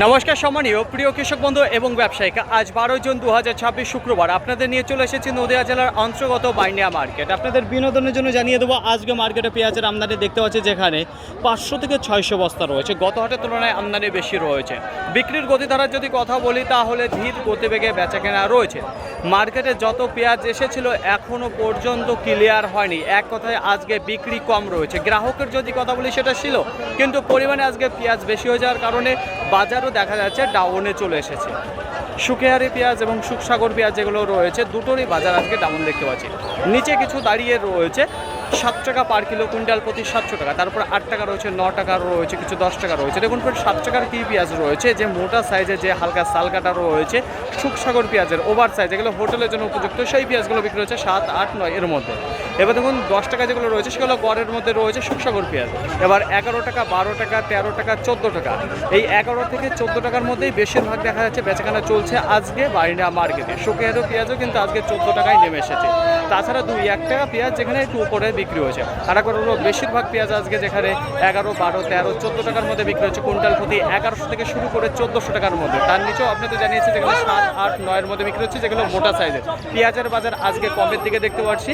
নমস্কার সম্মানীয় প্রিয় কৃষক বন্ধু এবং ব্যবসায়িক, আজ 12 জুন 2026 শুক্রবার আপনাদের নিয়ে চলে এসেছি নদিয়া জেলার অন্তর্গত বাইনিয়া মার্কেট। আপনাদের বিনোদনের জন্য জানিয়ে দেবো আজকে মার্কেটে পেঁয়াজের আমদানি দেখতে পাচ্ছি, যেখানে 500 থেকে 600 বস্তা রয়েছে। গত হাটের তুলনায় আমদানি বেশি রয়েছে। বিক্রির গতিধারার যদি কথা বলি তাহলে ধীর গতিবেগে বেচাকেনা রয়েছে। মার্কেটে যত পেঁয়াজ এসেছিল এখনও পর্যন্ত ক্লিয়ার হয়নি। এক কথায় আজকে বিক্রি কম রয়েছে। গ্রাহকের যদি কথা বলি সেটা ছিল, কিন্তু পরিমাণে আজকে পেঁয়াজ বেশি হয়ে যাওয়ার কারণে বাজারও দেখা যাচ্ছে ডাউনে চলে এসেছে। সুখেহারি পেঁয়াজ এবং সুখসাগর পেঁয়াজ যেগুলো রয়েছে দুটোরই বাজার আজকে ডাউন দেখতে পাচ্ছি। নিচে কিছু দাঁড়িয়ে রয়েছে 7 টাকা পার কিলো, কুইন্টাল প্রতি 700 টাকা, তারপর 8 টাকা রয়েছে, 9 টাকা রয়েছে, কিছু 10 টাকা রয়েছে। দেখুন 7 টাকার কী পেঁয়াজ রয়েছে, যে মোটা সাইজে যে হালকা সালকাটা রয়েছে সুখসাগর পেঁয়াজের ওভার সাইজ, এগুলো হোটেলের জন্য উপযুক্ত, সেই পেঁয়াজগুলো বিক্রি হচ্ছে 7, 8, 9 এর মধ্যে। এবার দেখুন 10 টাকা যেগুলো রয়েছে সেগুলো গড়ের মধ্যে রয়েছে সুখসাগর পেঁয়াজ। এবার 11 টাকা, 12 টাকা, 13 টাকা, 14 টাকা, এই 11 থেকে 14 টাকার মধ্যেই বেশিরভাগ দেখা যাচ্ছে বেচাকেনা চলছে আজকে বাইনিয়া মার্কেটে। সুখেহারি পেঁয়াজও কিন্তু আজকে 14 টাকায় নেমে এসেছে। তাছাড়া 2-1 টাকা পেঁয়াজ যেখানে একটু উপরে বিক্রি হয়েছে। আর একবার হলো বেশিরভাগ পেঁয়াজ আজকে যেখানে 11, 12, 13, 14 টাকার মধ্যে বিক্রি হচ্ছে, কুইন্টাল প্রতি 1100 থেকে শুরু করে 1400 টাকার মধ্যে। তার নিচেও আপনি তো জানিয়েছি যেগুলো 7, 8, 9 এর মধ্যে বিক্রি হচ্ছে, যেগুলো মোটা সাইজের পেঁয়াজের বাজার আজকে কমের দিকে দেখতে পাচ্ছি।